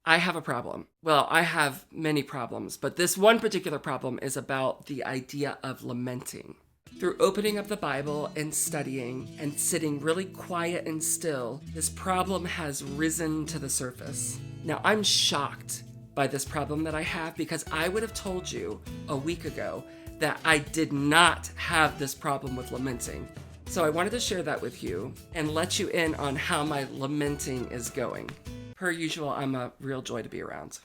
I have a problem. Well, I have many problems, but this one particular problem is about the idea of lamenting. Through opening up the Bible and studying and sitting really quiet and still, this problem has risen to the surface. Now, I'm shocked by this problem that I have because I would have told you a week ago that I did not have this problem with lamenting. So I wanted to share that with you and let you in on how my lamenting is going. Per usual, I'm a real joy to be around.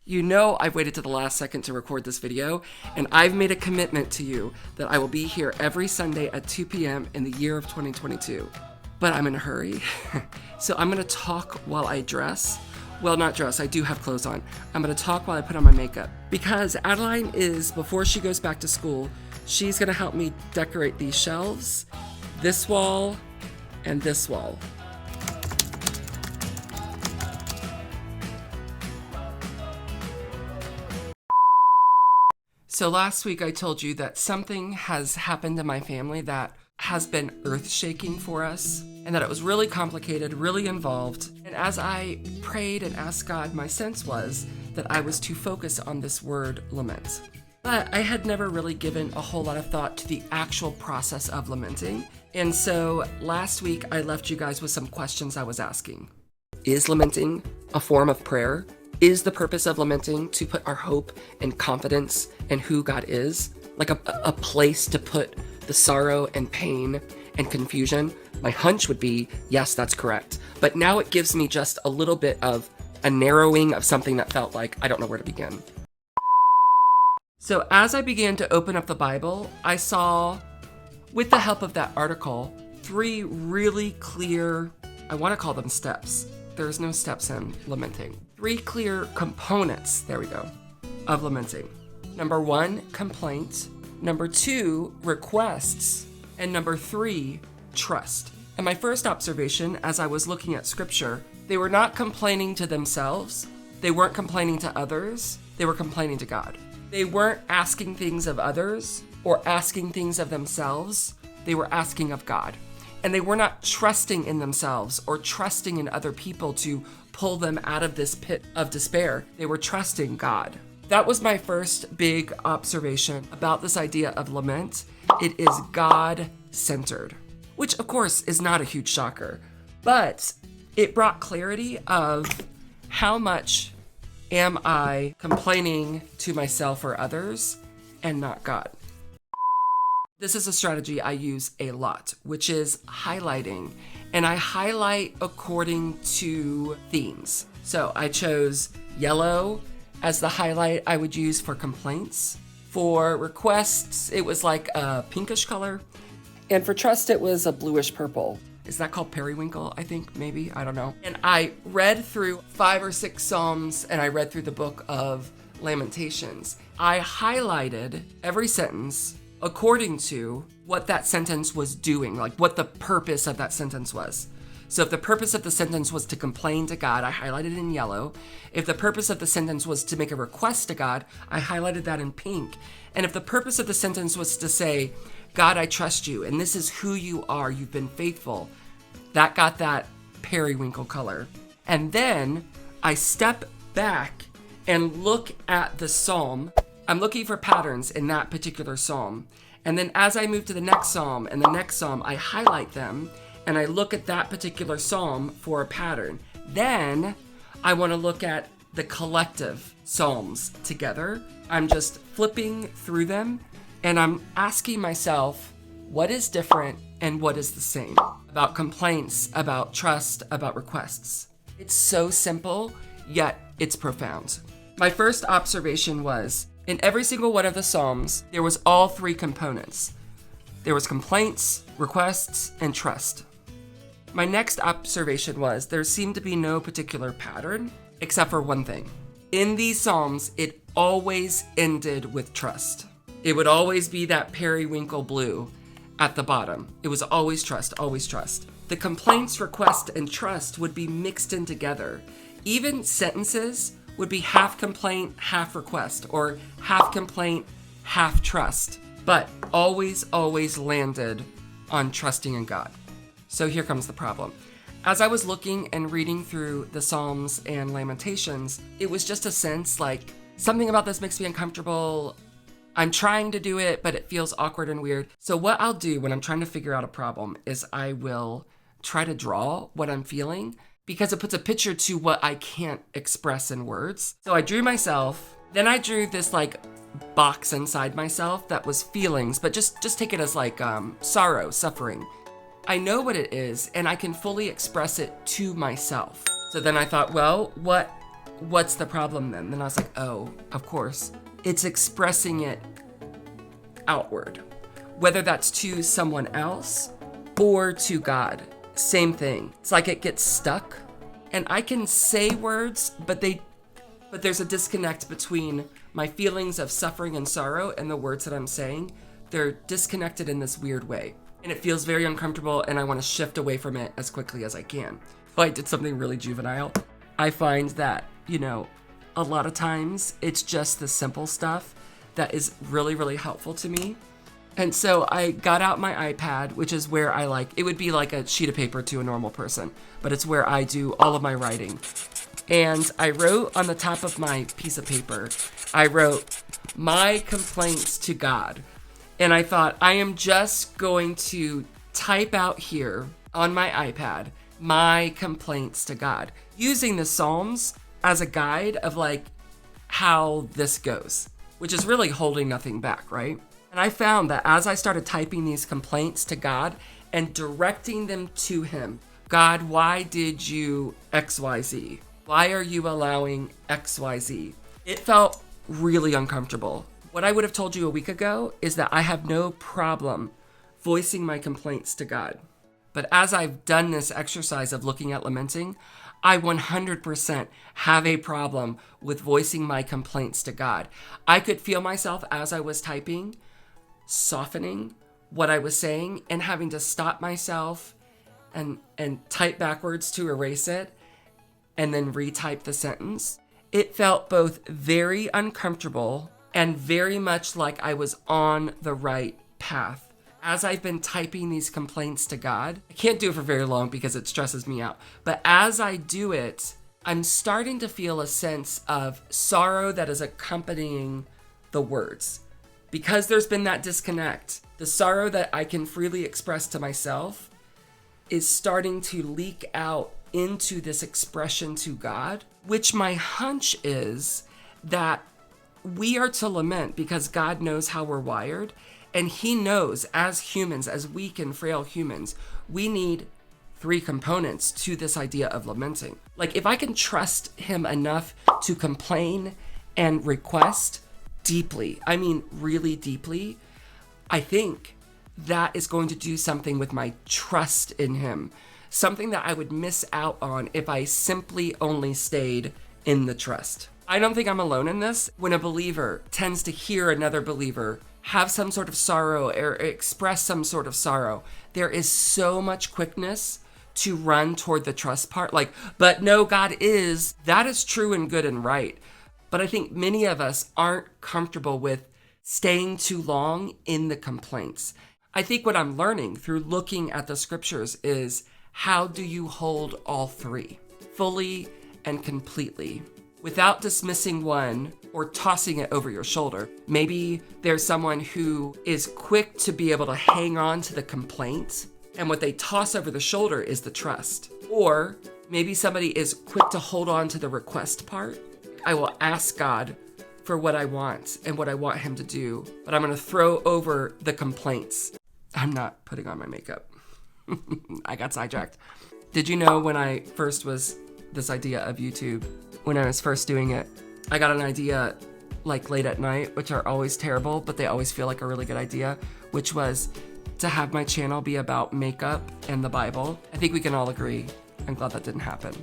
You know I've waited to the last second to record this video, and I've made a commitment to you that I will be here every Sunday at 2 p.m. in the year of 2022. But I'm in a hurry, so I'm gonna talk while I dress. Well, not dress, I do have clothes on. I'm gonna talk while I put on my makeup. Because Adeline is, before she goes back to school, she's gonna help me decorate these shelves, this wall, and this wall. So last week I told you that something has happened in my family that has been earth-shaking for us, and that it was really complicated, really involved. And as I prayed and asked God, my sense was that I was to focus on this word lament. But I had never really given a whole lot of thought to the actual process of lamenting. And so last week I left you guys with some questions I was asking. Is lamenting a form of prayer? Is the purpose of lamenting to put our hope and confidence in who God is? Like a place to put the sorrow and pain and confusion? My hunch would be, yes, that's correct. But now it gives me just a little bit of a narrowing of something that felt like I don't know where to begin. So as I began to open up the Bible, I saw, with the help of that article, 3 really clear, I want to call them steps. There's no steps in lamenting. 3 clear components, there we go, of lamenting. Number 1, complaint. Number 2, requests. And number 3, trust. And my first observation as I was looking at scripture, they were not complaining to themselves. They weren't complaining to others. They were complaining to God. They weren't asking things of others or asking things of themselves. They were asking of God. And they were not trusting in themselves or trusting in other people to pull them out of this pit of despair. They were trusting God. That was my first big observation about this idea of lament. It is God-centered, which of course is not a huge shocker, but it brought clarity of how much am I complaining to myself or others and not God. This is a strategy I use a lot, which is highlighting. And I highlight according to themes. So I chose yellow as the highlight I would use for complaints. For requests, it was like a pinkish color. And for trust, it was a bluish purple. Is that called periwinkle? I think, maybe, I don't know. And I read through 5 or 6 Psalms, and I read through the book of Lamentations. I highlighted every sentence according to what that sentence was doing, like what the purpose of that sentence was. So if the purpose of the sentence was to complain to God, I highlighted in yellow. If the purpose of the sentence was to make a request to God, I highlighted that in pink. And if the purpose of the sentence was to say, God, I trust you, and this is who you are, you've been faithful, that got that periwinkle color. And then I step back and look at the psalm. I'm looking for patterns in that particular psalm. And then as I move to the next psalm and the next psalm, I highlight them and I look at that particular psalm for a pattern. Then I want to look at the collective psalms together. I'm just flipping through them and I'm asking myself, what is different and what is the same about complaints, about trust, about requests? It's so simple, yet it's profound. My first observation was, in every single one of the Psalms, there was all 3 components. There was complaints, requests, and trust. My next observation was there seemed to be no particular pattern, except for one thing. In these Psalms, it always ended with trust. It would always be that periwinkle blue. at the bottom. It was always trust, always trust. The complaints, request, and trust would be mixed in together. Even sentences would be half complaint, half request, or half complaint, half trust. But always, always landed on trusting in God. So here comes the problem. As I was looking and reading through the Psalms and Lamentations, it was just a sense like, something about this makes me uncomfortable. I'm trying to do it, but it feels awkward and weird. So what I'll do when I'm trying to figure out a problem is I will try to draw what I'm feeling, because it puts a picture to what I can't express in words. So I drew myself, then I drew this like box inside myself that was feelings, but just take it as like sorrow, suffering. I know what it is, and I can fully express it to myself. So then I thought, well, what's the problem then? Then I was like, oh, of course. It's expressing it outward, whether that's to someone else or to God. Same thing. It's like it gets stuck, and I can say words, but there's a disconnect between my feelings of suffering and sorrow and the words that I'm saying. They're disconnected in this weird way. And it feels very uncomfortable, and I want to shift away from it as quickly as I can. So I did something really juvenile. I find that, a lot of times it's just the simple stuff that is really, really helpful to me. And so I got out my iPad, which is where it would be like a sheet of paper to a normal person, but it's where I do all of my writing. And I wrote on the top of my piece of paper, I wrote, "My complaints to God." And I thought, I am just going to type out here on my iPad, "My complaints to God," using the Psalms as a guide of how this goes, which is really holding nothing back, right? And I found that as I started typing these complaints to God and directing them to Him, God, why did you XYZ? Why are you allowing XYZ? It felt really uncomfortable. What I would have told you a week ago is that I have no problem voicing my complaints to God. But as I've done this exercise of looking at lamenting, I 100% have a problem with voicing my complaints to God. I could feel myself as I was typing, softening what I was saying and having to stop myself and type backwards to erase it and then retype the sentence. It felt both very uncomfortable and very much like I was on the right path. As I've been typing these complaints to God, I can't do it for very long because it stresses me out. But as I do it, I'm starting to feel a sense of sorrow that is accompanying the words. Because there's been that disconnect, the sorrow that I can freely express to myself is starting to leak out into this expression to God, which my hunch is that we are to lament because God knows how we're wired. And He knows as humans, as weak and frail humans, we need 3 components to this idea of lamenting. If I can trust Him enough to complain and request deeply, I mean really deeply, I think that is going to do something with my trust in Him. Something that I would miss out on if I simply only stayed in the trust. I don't think I'm alone in this. When a believer tends to hear another believer have some sort of sorrow or express some sort of sorrow, there is so much quickness to run toward the trust part. But no, God is. That is true and good and right. But I think many of us aren't comfortable with staying too long in the complaints. I think what I'm learning through looking at the scriptures is, how do you hold all 3 fully and completely without dismissing one or tossing it over your shoulder? Maybe there's someone who is quick to be able to hang on to the complaint, and what they toss over the shoulder is the trust. Or maybe somebody is quick to hold on to the request part. I will ask God for what I want and what I want Him to do, but I'm going to throw over the complaints. I'm not putting on my makeup. I got sidetracked. Did you know when I first was this idea of YouTube, when I was first doing it, I got an idea late at night, which are always terrible, but they always feel like a really good idea, which was to have my channel be about makeup and the Bible. I think we can all agree. I'm glad that didn't happen.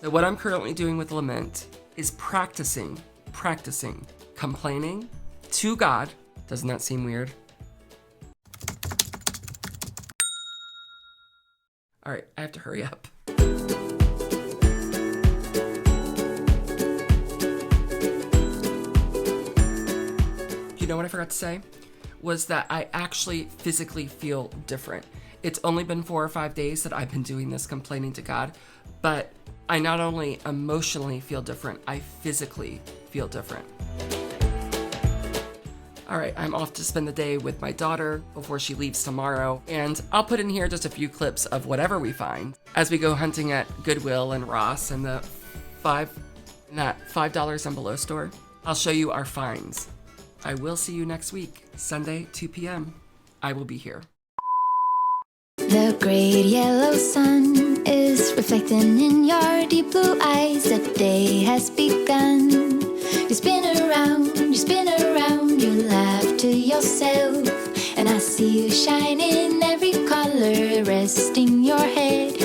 So what I'm currently doing with lament is practicing complaining to God. Doesn't that seem weird? All right, I have to hurry up. You know what I forgot to say? Was that I actually physically feel different. It's only been 4 or 5 days that I've been doing this complaining to God, but I not only emotionally feel different, I physically feel different. All right, I'm off to spend the day with my daughter before she leaves tomorrow, and I'll put in here just a few clips of whatever we find as we go hunting at Goodwill and Ross and that $5 and below store. I'll show you our finds. I will see you next week, Sunday, 2 p.m. I will be here. The great yellow sun is reflecting in your deep blue eyes. The day has begun. You spin around, you laugh to yourself. And I see you shine in every color, resting your head